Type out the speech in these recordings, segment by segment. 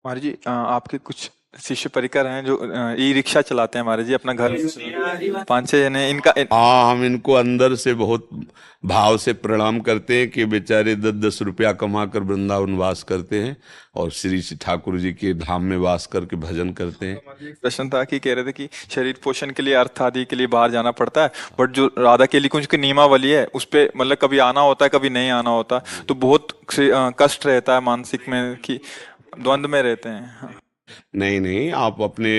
महाराज जी, आपके कुछ शिष्य परिकर हैं जो ई रिक्शा चलाते हैं महाराज जी, अपना घर 5-6 जने इनका हाँ, हम इनको अंदर से बहुत भाव से प्रणाम करते हैं कि बेचारे 10-10 रुपया कमा कर वृंदावन वास करते हैं और श्री श्री ठाकुर जी के धाम में वास करके भजन करते हैं। एक प्रश्न था कि कह रहे थे कि शरीर पोषण के लिए, अर्थ आदि के लिए बाहर जाना पड़ता है, बट जो राधा के लिए कुछ की नियमावली है उस पे मतलब कभी आना होता है, कभी नहीं आना होता, तो बहुत कष्ट रहता है मानसिक में कि द्वंद्व में रहते हैं। हाँ। नहीं नहीं, आप अपने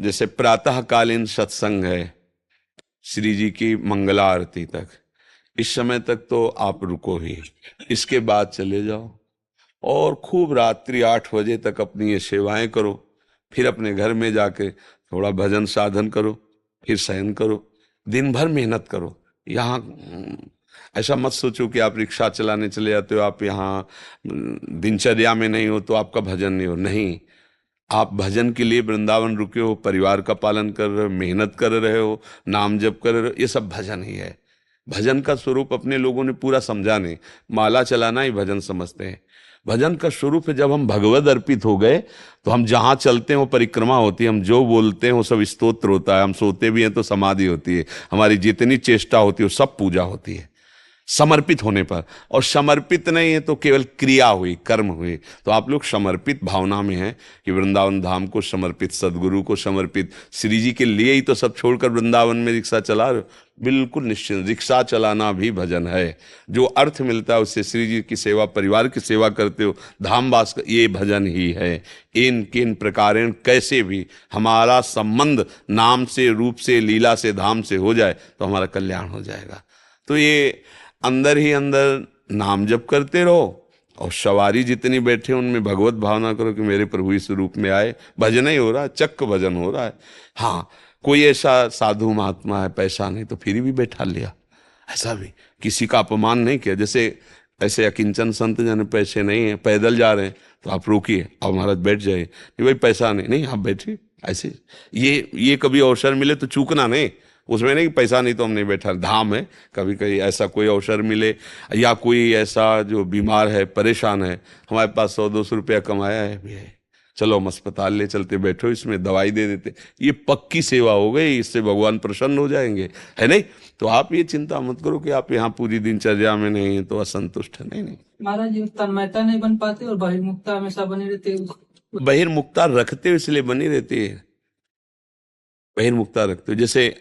जैसे प्रातःकालीन सत्संग है श्री जी की मंगला आरती तक, इस समय तक तो आप रुको ही, इसके बाद चले जाओ और खूब रात्रि 8 बजे तक अपनी ये सेवाएं करो। फिर अपने घर में जाके थोड़ा भजन साधन करो, फिर शयन करो, दिन भर मेहनत करो। यहाँ ऐसा मत सोचो कि आप रिक्शा चलाने चले जाते हो, आप यहाँ दिनचर्या में नहीं हो तो आपका भजन नहीं हो। नहीं, आप भजन के लिए वृंदावन रुके हो, परिवार का पालन कर रहे हो, मेहनत कर रहे हो, नाम जप कर रहे हो, ये सब भजन ही है। भजन का स्वरूप अपने लोगों ने पूरा समझा नहीं, माला चलाना ही भजन समझते हैं। भजन का स्वरूप है जब हम भगवद अर्पित हो गए तो हम जहाँ चलते हैं वो परिक्रमा होती है, हम जो बोलते हैं वो सब स्तोत्र होता है, हम सोते भी हैं तो समाधि होती है, हमारी जितनी चेष्टा होती है वो सब पूजा होती है समर्पित होने पर। और समर्पित नहीं है तो केवल क्रिया हुई, कर्म हुई। तो आप लोग समर्पित भावना में हैं कि वृंदावन धाम को समर्पित, सदगुरु को समर्पित, श्री जी के लिए ही तो सब छोड़कर वृंदावन में रिक्शा चला रहे हो। बिल्कुल निश्चित, रिक्शा चलाना भी भजन है। जो अर्थ मिलता है उससे श्री जी की सेवा, परिवार की सेवा करते हो, धाम वास, ये भजन ही है। इन किन प्रकारेण कैसे भी हमारा संबंध नाम से, रूप से, लीला से, धाम से हो जाए तो हमारा कल्याण हो जाएगा। तो ये अंदर ही अंदर नाम जप करते रहो और सवारी जितनी बैठे उनमें भगवत भावना करो कि मेरे प्रभु इस रूप में आए। भजन ही हो रहा है, चक्क भजन हो रहा है। हाँ, कोई ऐसा साधु महात्मा है, पैसा नहीं तो फिर भी बैठा लिया, ऐसा भी किसी का अपमान नहीं किया। जैसे ऐसे अकिंचन संत जन पैसे नहीं है, पैदल जा रहे हैं तो आप रोकिए और महाराज बैठ जाइए, नहीं भाई पैसा नहीं, नहीं आप बैठिए ऐसे। ये कभी अवसर मिले तो चूकना नहीं, उसमें नहीं कि पैसा नहीं तो हम नहीं बैठा। धाम है, कभी कभी ऐसा कोई अवसर मिले या कोई ऐसा जो बीमार है, परेशान है, हमारे पास 100-200 रुपया कमाया है भी है, चलो हम अस्पताल ले चलते, बैठो इसमें दवाई दे देते, ये पक्की सेवा हो गई, इससे भगवान प्रसन्न हो जाएंगे, है नहीं। तो आप ये चिंता मत करो कि आप यहाँ पूरी दिनचर्या में नहीं है तो असंतुष्ट है, नहीं नहीं। महाराज जी तन्मयता नहीं बन पाती और बहिर्मुखता हमेशा बनी रहती है। बहिर्मुखता रखते हो इसलिए बनी रहती है, बहिर्मुखता रखते हो। जैसे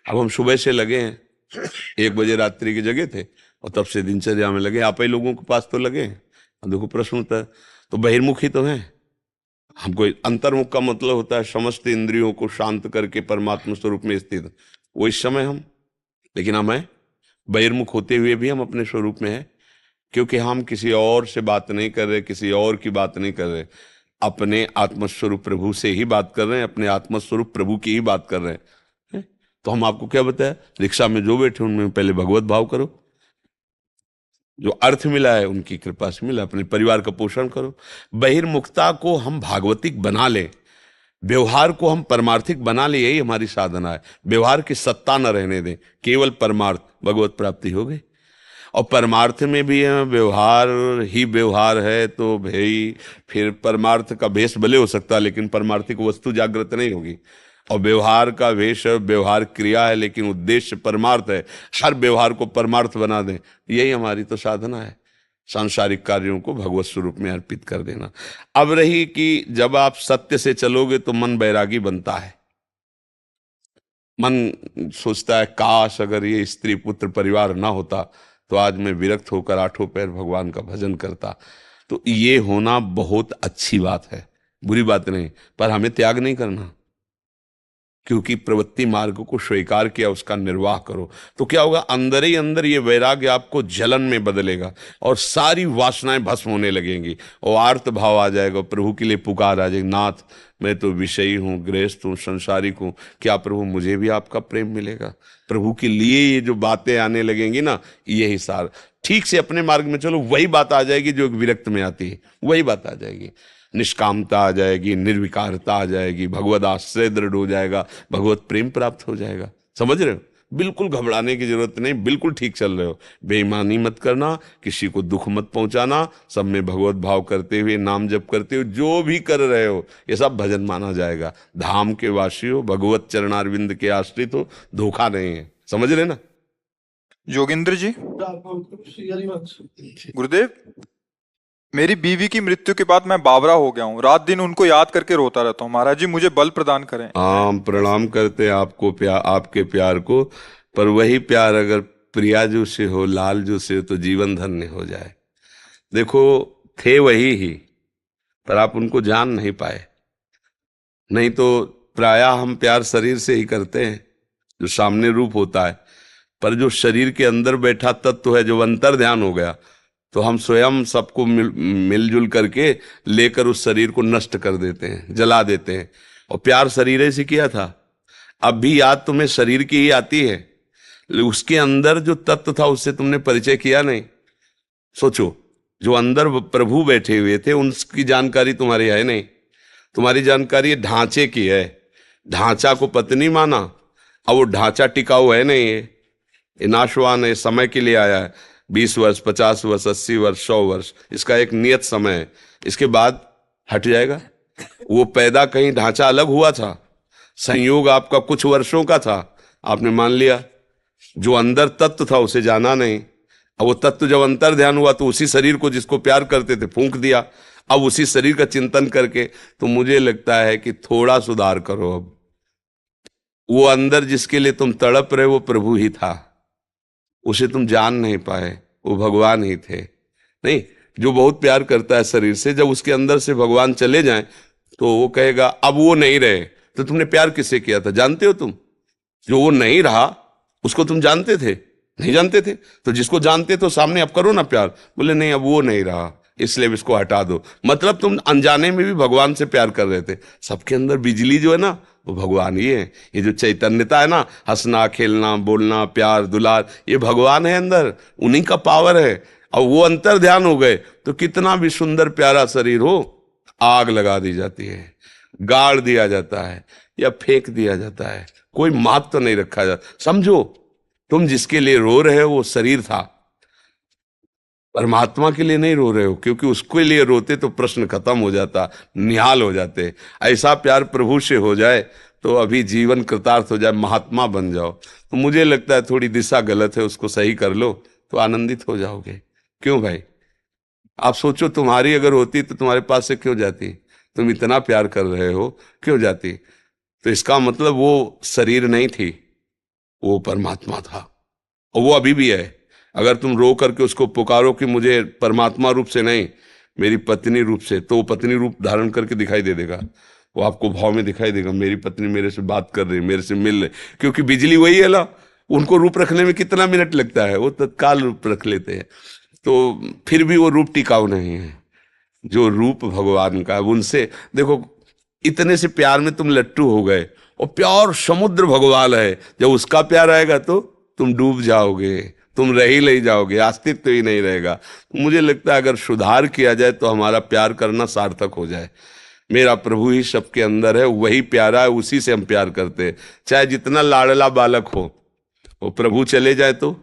अब हम सुबह से लगे हैं, 1 बजे रात्रि की जगह थे और तब से दिनचर्या में लगे, आप ही लोगों के पास तो लगे हैं। अब देखो प्रश्न होता है, तो बहिर्मुख ही तो है। हमको अंतर्मुख का मतलब होता है समस्त इंद्रियों को शांत करके परमात्मा स्वरूप में स्थित, वो इस समय हम, लेकिन हम हैं बहिर्मुख होते हुए भी हम अपने स्वरूप में हैं, क्योंकि हम किसी और से बात नहीं कर रहे, किसी और की बात नहीं कर रहे, अपने आत्मस्वरूप प्रभु से ही बात कर रहे हैं, अपने आत्मस्वरूप प्रभु की ही बात कर रहे हैं। तो हम आपको क्या बताया, रिक्शा में जो बैठे उनमें पहले भगवत भाव करो, जो अर्थ मिला है उनकी कृपा से मिला, अपने परिवार का पोषण करो। बहिर्मुखता को हम भागवतिक बना लें, व्यवहार को हम परमार्थिक बना ले, यही हमारी साधना है। व्यवहार की सत्ता न रहने दें, केवल परमार्थ, भगवत प्राप्ति हो गई। और परमार्थ में भी है व्यवहार ही व्यवहार है, तो भाई फिर परमार्थ का भेष भले हो सकता है लेकिन परमार्थिक वस्तु जागृत नहीं होगी। और व्यवहार का वेश व्यवहार क्रिया है लेकिन उद्देश्य परमार्थ है, हर व्यवहार को परमार्थ बना दें, यही हमारी तो साधना है, सांसारिक कार्यों को भगवत स्वरूप में अर्पित कर देना। अब रही कि जब आप सत्य से चलोगे तो मन बैरागी बनता है, मन सोचता है काश अगर ये स्त्री पुत्र परिवार ना होता तो आज मैं विरक्त होकर 8 पैर भगवान का भजन करता। तो ये होना बहुत अच्छी बात है, बुरी बात नहीं, पर हमें त्याग नहीं करना, क्योंकि प्रवृत्ति मार्ग को स्वीकार किया, उसका निर्वाह करो। तो क्या होगा, अंदर ही अंदर ये वैराग्य आपको जलन में बदलेगा और सारी वासनाएं भस्म होने लगेंगी और आर्त भाव आ जाएगा, प्रभु के लिए पुकार आ जाएगी, नाथ मैं तो विषयी हूँ, गृहस्थ हूँ, संसारिक हूँ, क्या प्रभु मुझे भी आपका प्रेम मिलेगा। प्रभु के लिए ये जो बातें आने लगेंगी ना, यही सार, ठीक से अपने मार्ग में चलो, वही बात आ जाएगी जो विरक्त में आती है, वही बात आ जाएगी। निष्कामता आ जाएगी, निर्विकारता आ जाएगी, भगवत आश्रय दृढ़ हो जाएगा, भगवत प्रेम प्राप्त हो जाएगा। समझ रहे हो, बिल्कुल घबराने की जरूरत नहीं, बिल्कुल ठीक चल रहे हो। बेईमानी मत करना, किसी को दुख मत पहुंचाना, सब में भगवत भाव करते हुए, नाम जप करते हुए जो भी कर रहे हो ये सब भजन माना जाएगा। धाम के वासी हो, भगवत चरणारविंद के आश्रित हो, धोखा नहीं है, समझ रहे ना। योगेंद्र जी, गुरुदेव, मेरी बीवी की मृत्यु के बाद मैं बावरा हो गया हूँ। रात दिन उनको याद करके रोता रहता हूँ। महाराज जी, मुझे बल प्रदान करें। हम प्रणाम करते हैं आपको, प्यार, आपके प्यार को। पर वही प्यार अगर प्रियाजू से हो, लालजू से हो, तो जीवन धन्य हो जाए। देखो, थे वही ही, पर आप उनको जान नहीं पाए। नहीं तो प्रायः हम प्यार शरीर से ही करते हैं, जो सामने रूप होता है। पर जो शरीर के अंदर बैठा तत्व है, जो अंतर ध्यान हो गया, तो हम स्वयं सबको मिलजुल करके लेकर उस शरीर को नष्ट कर देते हैं, जला देते हैं। और प्यार शरीर से किया था। अब भी याद तुम्हें शरीर की ही आती है, उसके अंदर जो तत्व था उससे तुमने परिचय किया नहीं। सोचो, जो अंदर प्रभु बैठे हुए थे उनकी जानकारी तुम्हारी है नहीं। तुम्हारी जानकारी ढांचे की है। ढांचा को पत्नी माना, अब वो ढांचा टिकाऊ है नहीं, ये नाशवान है, समय के लिए आया है। 20 वर्ष, 50 वर्ष, 80 वर्ष, 100 वर्ष, इसका एक नियत समय है। इसके बाद हट जाएगा। वो पैदा कहीं ढांचा अलग हुआ था, संयोग आपका कुछ वर्षों का था, आपने मान लिया। जो अंदर तत्व था उसे जाना नहीं। अब वो तत्व जब अंतर ध्यान हुआ तो उसी शरीर को जिसको प्यार करते थे फूंक दिया। अब उसी शरीर का चिंतन करके तो मुझे लगता है कि थोड़ा सुधार करो। अब वो अंदर जिसके लिए तुम तड़प रहे वो प्रभु ही था, उसे तुम जान नहीं पाए, वो भगवान ही थे। नहीं, जो बहुत प्यार करता है शरीर से, जब उसके अंदर से भगवान चले जाएं तो वो कहेगा अब वो नहीं रहे। तो तुमने प्यार किससे किया था जानते हो तुम? जो वो नहीं रहा उसको तुम जानते थे? नहीं जानते थे। तो जिसको जानते तो सामने अब करो ना प्यार। बोले नहीं, अब वो नहीं रहा, इसलिए इसको हटा दो। मतलब तुम अनजाने में भी भगवान से प्यार कर रहे थे। सबके अंदर बिजली जो है ना, वो भगवान ही है। ये जो चैतन्यता है ना, हंसना, खेलना, बोलना, प्यार, दुलार, ये भगवान है अंदर, उन्हीं का पावर है। और वो अंतर ध्यान हो गए तो कितना भी सुंदर प्यारा शरीर हो, आग लगा दी जाती है, गाड़ दिया जाता है या फेंक दिया जाता है, कोई महत्व तो नहीं रखा जाता। समझो, तुम जिसके लिए रो रहे हो वो शरीर था, परमात्मा के लिए नहीं रो रहे हो, क्योंकि उसके लिए रोते तो प्रश्न खत्म हो जाता, निहाल हो जाते। ऐसा प्यार प्रभु से हो जाए तो अभी जीवन कृतार्थ हो जाए, महात्मा बन जाओ। तो मुझे लगता है थोड़ी दिशा गलत है, उसको सही कर लो तो आनंदित हो जाओगे। क्यों भाई? आप सोचो, तुम्हारी अगर होती तो तुम्हारे पास से क्यों जाती? तुम इतना प्यार कर रहे हो, क्यों जाती? तो इसका मतलब वो शरीर नहीं थी, वो परमात्मा था, और वो अभी भी है। अगर तुम रो करके उसको पुकारो कि मुझे परमात्मा रूप से नहीं, मेरी पत्नी रूप से, तो वो पत्नी रूप धारण करके दिखाई दे देगा। वो आपको भाव में दिखाई देगा, मेरी पत्नी मेरे से बात कर रही, मेरे से मिल रही, क्योंकि बिजली वही है ना। उनको रूप रखने में कितना मिनट लगता है, वो तत्काल रूप रख लेते हैं। तो फिर भी वो रूप टिकाऊ नहीं है। जो रूप भगवान का है उनसे देखो, इतने से प्यार में तुम लट्टू हो गए, और प्यार समुद्र भगवान है। जब उसका प्यार आएगा तो तुम डूब जाओगे, तुम रह ही नहीं जाओगे, अस्तित्व ही नहीं रहेगा। मुझे लगता है अगर सुधार किया जाए तो हमारा प्यार करना सार्थक हो जाए। मेरा प्रभु ही सबके अंदर है, वही प्यारा है, उसी से हम प्यार करते हैं। चाहे जितना लाडला बालक हो, वो प्रभु चले जाए तो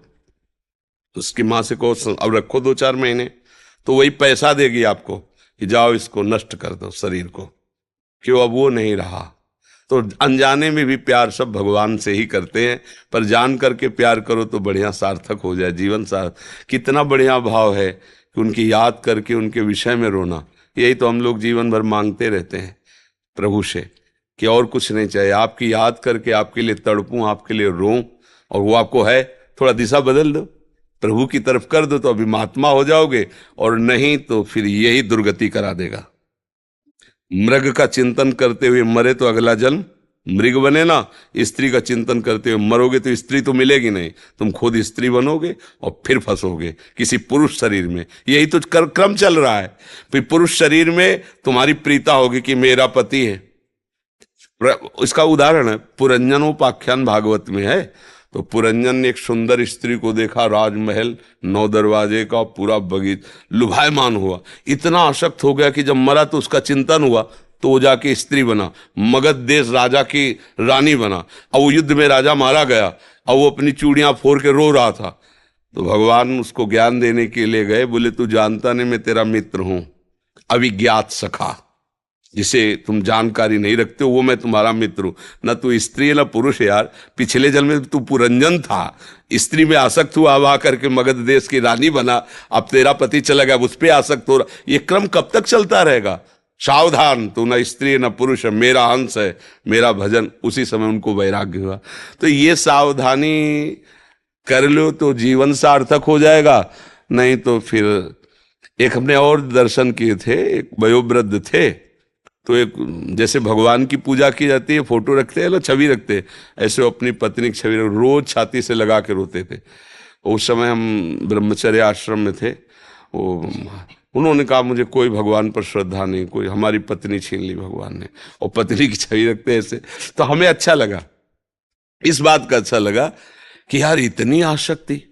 उसकी माँ से कहो अब रखो 2-4 महीने, तो वही पैसा देगी आपको कि जाओ इसको नष्ट कर दो शरीर को। क्यों? अब वो नहीं रहा। तो अनजाने में भी प्यार सब भगवान से ही करते हैं, पर जान करके प्यार करो तो बढ़िया सार्थक हो जाए जीवन। कितना बढ़िया भाव है कि उनकी याद करके उनके विषय में रोना। यही तो हम लोग जीवन भर मांगते रहते हैं प्रभु से, कि और कुछ नहीं चाहिए, आपकी याद करके आपके लिए तड़पूं, आपके लिए रोऊं, और वो आपको है। थोड़ा दिशा बदल दो, प्रभु की तरफ कर दो, तो अभी महात्मा हो जाओगे, और नहीं तो फिर यही दुर्गति करा देगा। मृग का चिंतन करते हुए मरे तो अगला जन्म मृग बने ना, स्त्री का चिंतन करते हुए मरोगे तो स्त्री तो मिलेगी नहीं, तुम खुद स्त्री बनोगे और फिर फंसोगे किसी पुरुष शरीर में। यही तो क्रम चल रहा है। फिर पुरुष शरीर में तुम्हारी प्रीता होगी कि मेरा पति है। इसका उदाहरण है पुरंजनोपाख्यान भागवत में है। तो पुरंजन ने एक सुंदर स्त्री को देखा, राजमहल 9 दरवाजे का, पूरा बगीचा, लुभायमान हुआ, इतना आसक्त हो गया कि जब मरा तो उसका चिंतन हुआ तो वो जाके स्त्री बना, मगध देश राजा की रानी बना। अब वो युद्ध में राजा मारा गया, अब वो अपनी चूड़ियां फोड़ के रो रहा था। तो भगवान उसको ज्ञान देने के लिए गए, बोले तू जानता नहीं मैं तेरा मित्र हूं, अविज्ञात सखा, जिसे तुम जानकारी नहीं रखते हो वो मैं तुम्हारा मित्र हूं। न तू स्त्री है न पुरुष है यार, पिछले जन्म में तू पुरंजन था, स्त्री में आसक्त हुआ, अब आकर के मगध देश की रानी बना, अब तेरा पति चला गया, उस पर आसक्त हो रहा। ये क्रम कब तक चलता रहेगा? सावधान, तू न स्त्री न पुरुष है, मेरा अंश है, मेरा भजन। उसी समय उनको वैराग्य हुआ। तो ये सावधानी कर लो तो जीवन सार्थक हो जाएगा, नहीं तो फिर। एक हमने और दर्शन किए थे, एक वयोवृद्ध थे, तो एक जैसे भगवान की पूजा की जाती है, फोटो रखते हैं ना, छवि रखते हैं, ऐसे वो अपनी पत्नी की छवि रोज छाती से लगा के रोते थे। उस समय हम ब्रह्मचर्य आश्रम में थे। वो उन्होंने कहा मुझे कोई भगवान पर श्रद्धा नहीं, कोई, हमारी पत्नी छीन ली भगवान ने, और पत्नी की छवि रखते ऐसे। तो हमें अच्छा लगा, इस बात का अच्छा लगा कि यार इतनी आसक्ति,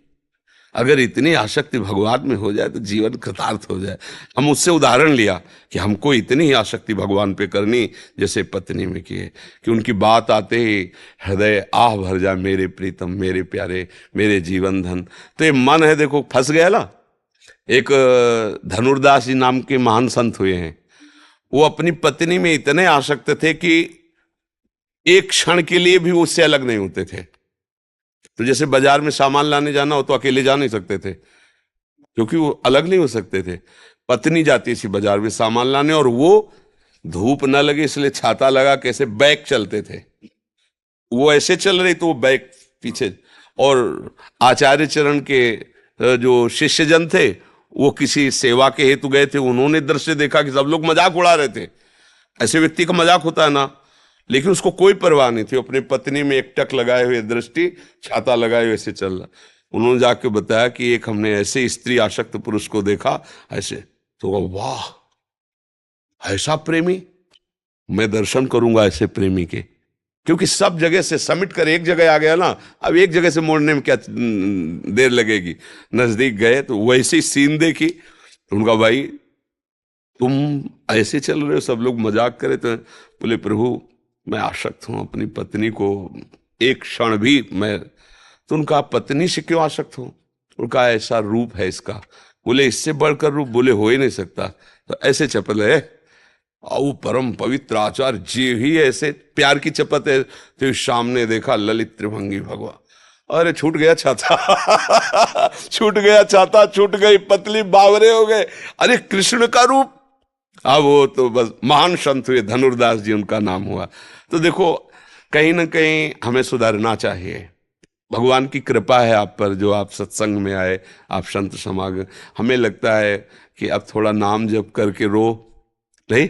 अगर इतनी आसक्ति भगवान में हो जाए तो जीवन कृतार्थ हो जाए। हम उससे उदाहरण लिया कि हमको इतनी ही आसक्ति भगवान पे करनी जैसे पत्नी में की है, कि उनकी बात आते ही हृदय आह भर जाए, मेरे प्रीतम, मेरे प्यारे, मेरे जीवन धन। तो ये मन है, देखो फंस गया ना। एक धनुर्दास जी नाम के महान संत हुए हैं, वो अपनी पत्नी में इतने आसक्त थे कि एक क्षण के लिए भी उससे अलग नहीं होते थे। तो जैसे बाजार में सामान लाने जाना हो तो अकेले जा नहीं सकते थे, क्योंकि वो अलग नहीं हो सकते थे। पत्नी जाती थी बाजार में सामान लाने, और वो धूप ना लगे इसलिए छाता लगा कैसे बैक चलते थे। वो ऐसे चल रही तो वो बैक पीछे। और आचार्य चरण के जो शिष्यजन थे, वो किसी सेवा के हेतु गए थे, उन्होंने दृश्य देखा कि सब लोग मजाक उड़ा रहे थे। ऐसे व्यक्ति का मजाक होता है ना, लेकिन उसको कोई परवाह नहीं थी, अपनी पत्नी में एकटक लगाए हुए दृष्टि, छाता लगाए हुए ऐसे चल रहा। उन्होंने जाके बताया कि एक हमने ऐसे स्त्री आसक्त पुरुष को देखा ऐसे। तो वाह, ऐसा प्रेमी, मैं दर्शन करूंगा ऐसे प्रेमी के। क्योंकि सब जगह से समिट कर एक जगह आ गया ना, अब एक जगह से मोड़ने में क्या देर लगेगी। नजदीक गए तो वैसी सीन देखी, तो उनका भाई तुम ऐसे चल रहे हो, सब लोग मजाक करे। तो बोले प्रभु मैं आसक्त हूं अपनी पत्नी को, एक क्षण भी मैं। तो उनका पत्नी से क्यों आसक्त हूं? उनका ऐसा रूप है इसका। बोले इससे बढ़कर रूप बोले हो ही नहीं सकता। तो ऐसे चपल है, आओ परम पवित्र आचार्य जी ही ऐसे प्यार की चपत है। तो सामने देखा ललित त्रिभंगी भगवान, अरे छूट गया छाता छूट गया छाता, छूट गई पतली, बावरे हो गए। अरे कृष्ण का रूप। अब वो तो बस महान संत हुए, धनुर्दास जी उनका नाम हुआ। तो देखो कहीं ना कहीं हमें सुधरना चाहिए। भगवान की कृपा है आप पर, जो आप सत्संग में आए, आप संत समागम। हमें लगता है कि अब थोड़ा नाम जप करके रो नहीं,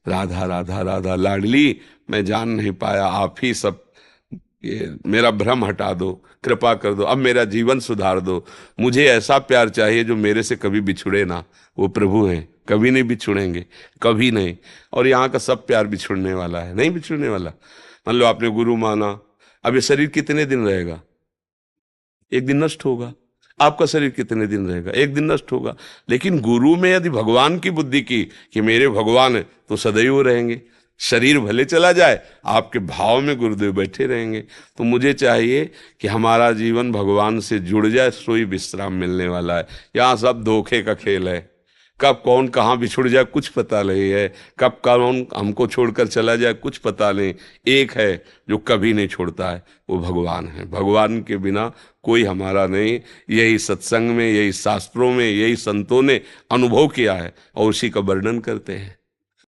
राधा राधा राधा लाडली, मैं जान नहीं पाया, आप ही सब, ये मेरा भ्रम हटा दो, कृपा कर दो, अब मेरा जीवन सुधार दो। मुझे ऐसा प्यार चाहिए जो मेरे से कभी बिछुड़े ना। वो प्रभु हैं, कभी नहीं बिछुड़ेंगे, कभी नहीं। और यहाँ का सब प्यार बिछुड़ने वाला है, नहीं बिछुड़ने वाला। मान लो आपने गुरु माना, अब ये शरीर कितने दिन रहेगा? एक दिन नष्ट होगा। आपका शरीर कितने दिन रहेगा? एक दिन नष्ट होगा। लेकिन गुरु में यदि भगवान की बुद्धि की कि मेरे भगवान है, तो सदैव रहेंगे। शरीर भले चला जाए, आपके भाव में गुरुदेव बैठे रहेंगे। तो मुझे चाहिए कि हमारा जीवन भगवान से जुड़ जाए, सोई विश्राम मिलने वाला है। यहाँ सब धोखे का खेल है, कब कौन कहाँ बिछुड़ जाए कुछ पता नहीं है, कब कौन हमको छोड़कर चला जाए कुछ पता नहीं। एक है जो कभी नहीं छोड़ता है, वो भगवान है। भगवान के बिना कोई हमारा नहीं। यही सत्संग में, यही शास्त्रों में, यही संतों ने अनुभव किया है और उसी का वर्णन करते हैं।